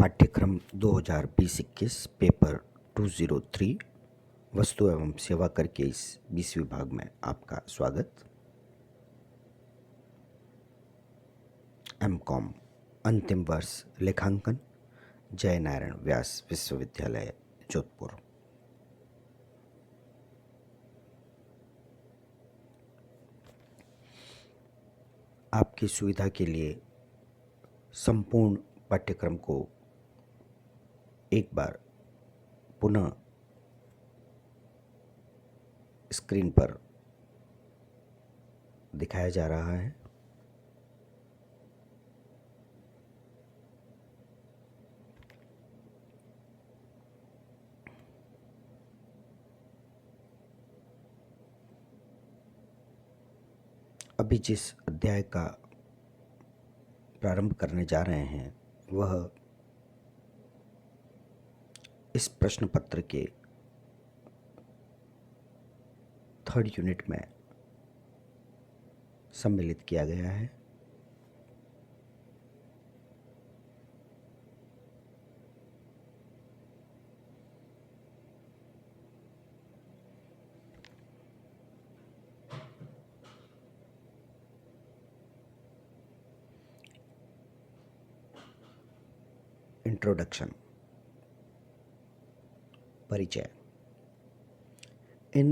पाठ्यक्रम 2020-21 पेपर 203 वस्तु एवं सेवा कर के इस 20 विभाग में आपका स्वागत। एमकॉम अंतिम वर्ष लेखांकन, जय नारायण व्यास विश्वविद्यालय जोधपुर। आपकी सुविधा के लिए संपूर्ण पाठ्यक्रम को एक बार पुनः स्क्रीन पर दिखाया जा रहा है। अभी जिस अध्याय का प्रारंभ करने जा रहे हैं वह इस प्रश्न पत्र के 3rd यूनिट में सम्मिलित किया गया है। इंट्रोडक्शन, परिचय। In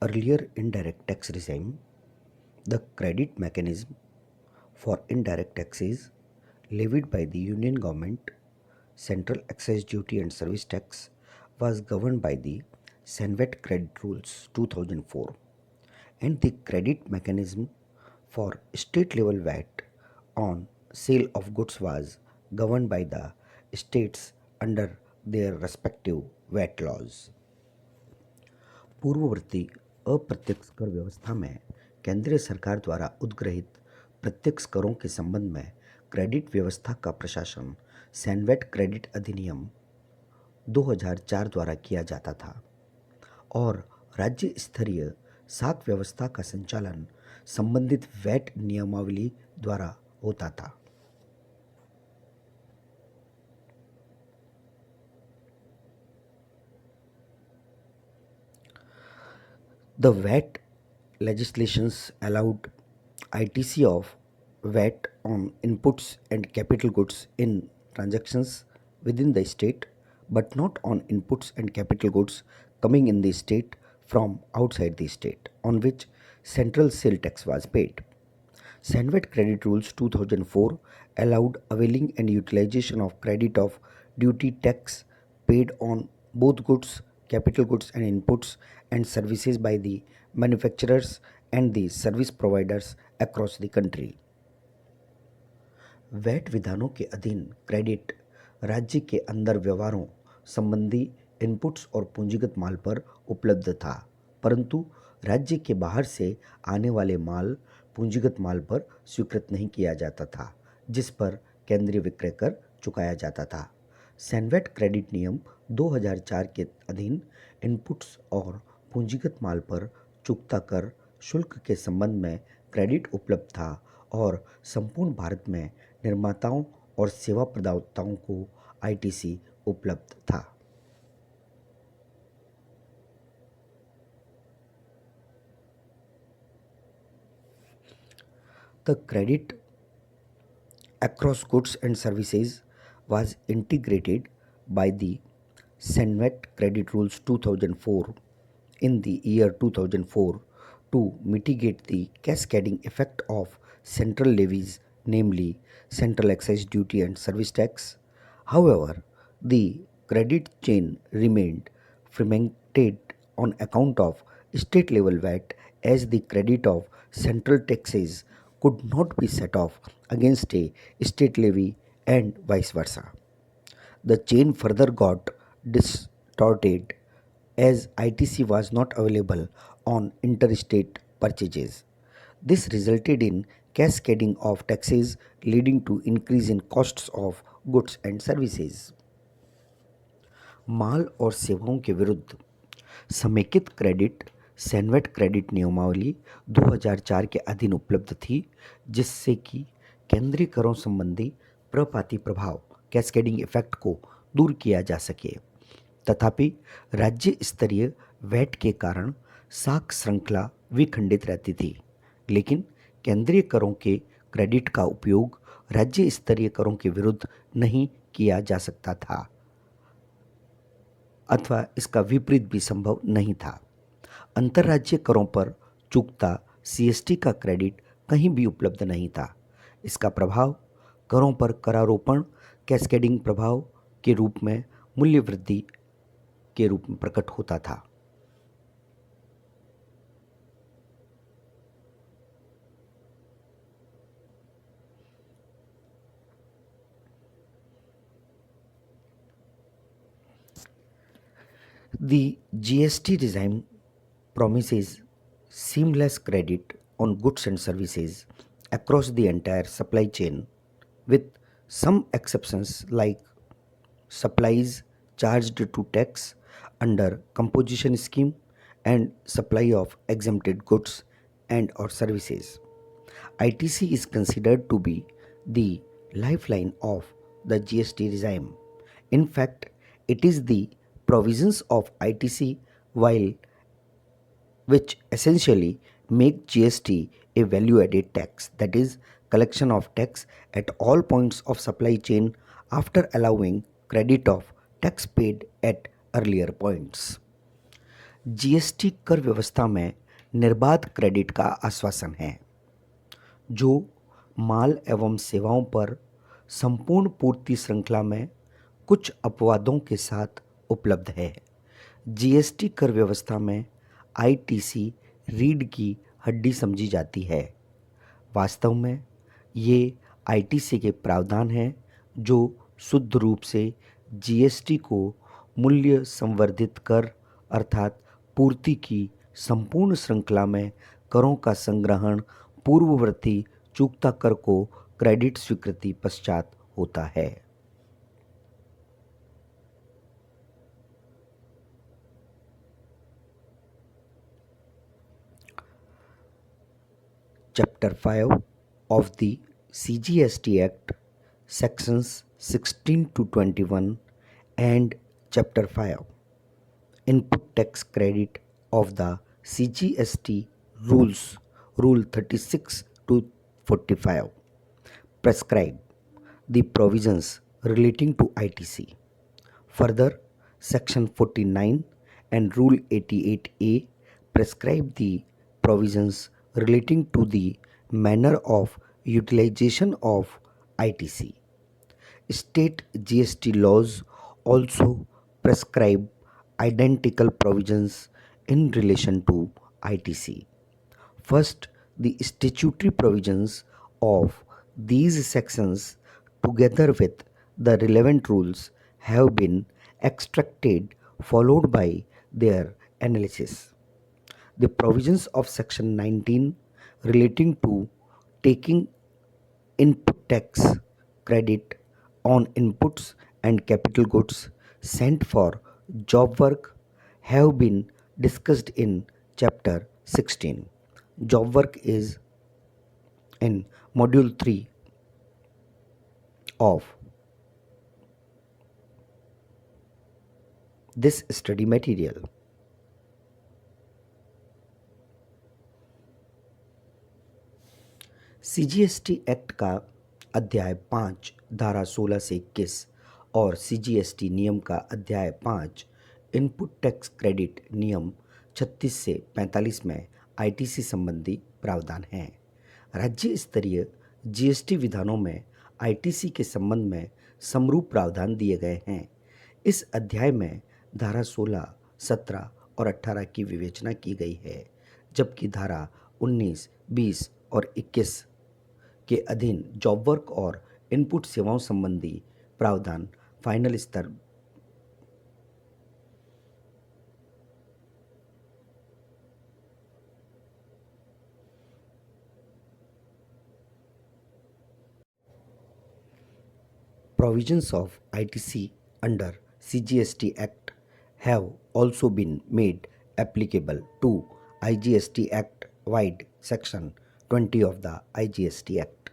earlier indirect tax regime, the credit mechanism for indirect taxes levied by the Union Government, Central Excise Duty and Service Tax, was governed by the SANVAT Credit Rules 2004, and the credit mechanism for state level VAT on sale of goods was governed by the states under their respective VAT laws. पूर्ववर्ती अप्रत्यक्ष कर व्यवस्था में केंद्रीय सरकार द्वारा उद्ग्रहित प्रत्यक्ष करों के संबंध में क्रेडिट व्यवस्था का प्रशासन सैनवेट क्रेडिट अधिनियम 2004 द्वारा किया जाता था और राज्य स्तरीय साख व्यवस्था का संचालन संबंधित वैट नियमावली द्वारा होता था। The VAT legislations allowed ITC of VAT on inputs and capital goods in transactions within the state, but not on inputs and capital goods coming in the state from outside the state, on which central sale tax was paid. SANVAT Credit Rules 2004 allowed availing and utilization of credit of duty tax paid on both goods, capital goods and inputs and services by the manufacturers and the service providers across the country. VAT विधानों के अधीन credit राज्य के अंदर व्यवहारों संबंधी inputs और पूंजीगत माल पर उपलब्ध था, परंतु राज्य के बाहर से आने वाले माल पूंजीगत माल पर स्वीकृत नहीं किया जाता था, जिस पर केंद्रीय विक्रय कर चुकाया जाता था। सैनवेट क्रेडिट नियम 2004 के अधीन इनपुट्स और पूंजीगत माल पर चुकता कर शुल्क के संबंध में क्रेडिट उपलब्ध था और संपूर्ण भारत में निर्माताओं और सेवा प्रदाताओं को आईटीसी उपलब्ध था। The credit across goods and services was integrated by the SANVAT Credit Rules 2004 in the year 2004 to mitigate the cascading effect of central levies, namely Central Excise Duty and Service Tax. However, the credit chain remained fragmented on account of state level VAT, as the credit of central taxes could not be set off against a state levy and vice versa. The chain further got distorted as ITC was not available on interstate purchases. This resulted in cascading of taxes, leading to increase in costs of goods and services. माल और सेवाओं के विरुद्ध समेकित credit CENVAT credit नियमावली 2004 के अधीन उपलब्ध थी, जिससे कि केंद्रीय करों संबंधी प्रपाती प्रभाव कैस्केडिंग इफेक्ट को दूर किया जा सके। तथापि राज्य स्तरीय वैट के कारण साख श्रृंखला विखंडित रहती थी, लेकिन केंद्रीय करों के क्रेडिट का उपयोग राज्य स्तरीय करों के विरुद्ध नहीं किया जा सकता था अथवा इसका विपरीत भी संभव नहीं था। अंतर्राज्यीय करों पर चूकता सीएसटी का क्रेडिट कहीं भी उपलब्ध नहीं था। इसका प्रभाव करों पर करारोपण कैस्केडिंग प्रभाव के रूप में मूल्य वृद्धि के रूप में प्रकट होता था। The GST regime promises seamless credit on goods and services across the entire supply chain, with some exceptions like supplies charged to tax under composition scheme and supply of exempted goods and or services. ITC is considered to be the lifeline of the GST regime. In fact, it is the provisions of ITC while which essentially make GST a value added tax, that is collection of tax at all points of supply chain after allowing credit of tax paid at earlier points. GST कर व्यवस्था में निर्बाध credit का आश्वासन है जो माल एवं सेवाओं पर संपूर्ण पूर्ति श्रृंखला में कुछ अपवादों के साथ उपलब्ध है। जीएसटी कर व्यवस्था में आईटीसी रीढ़ की हड्डी समझी जाती है। वास्तव में ये आईटीसी के प्रावधान हैं जो शुद्ध रूप से जीएसटी को मूल्य संवर्धित कर अर्थात पूर्ति की संपूर्ण श्रृंखला में करों का संग्रहण पूर्ववर्ती चूकता कर को क्रेडिट स्वीकृति पश्चात होता है। Chapter 5 of the CGST Act, Sections 16 to 21 and Chapter 5 Input Tax Credit of the CGST Rules, Rule 36 to 45, prescribe the provisions relating to ITC. Further, Section 49 and Rule 88A prescribe the provisions relating to the manner of utilization of ITC. State GST laws also prescribe identical provisions in relation to ITC. First, the statutory provisions of these sections together with the relevant rules have been extracted followed by their analysis. The provisions of Section 19 relating to taking input tax credit on inputs and capital goods sent for job work have been discussed in Chapter 16. Job work is in Module 3 of this study material. CGST act का अध्याय 5 धारा 16 से 21 और CGST नियम का अध्याय 5 input tax credit नियम 36 से 45 में आईटीसी संबंधी प्रावधान हैं। राज्य स्तरीय जीएसटी विधानों में आईटीसी के संबंध में समरूप प्रावधान दिए गए हैं। इस अध्याय में धारा 16, 17 और 18 की विवेचना की गई है, जबकि धारा 19, 20 और 21 के अधीन जॉब वर्क और इनपुट सेवाओं संबंधी प्रावधान फाइनल स्तर provisions of ITC under CGST Act have also been made applicable to IGST Act wide Section 20 of the IGST Act.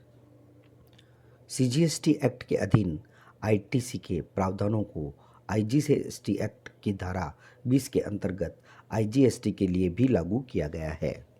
CGST act के अधीन आईटीसी के प्रावधानों को आईजीएसटी एक्ट की धारा 20 के अंतर्गत आईजीएसटी के लिए भी लागू किया गया है।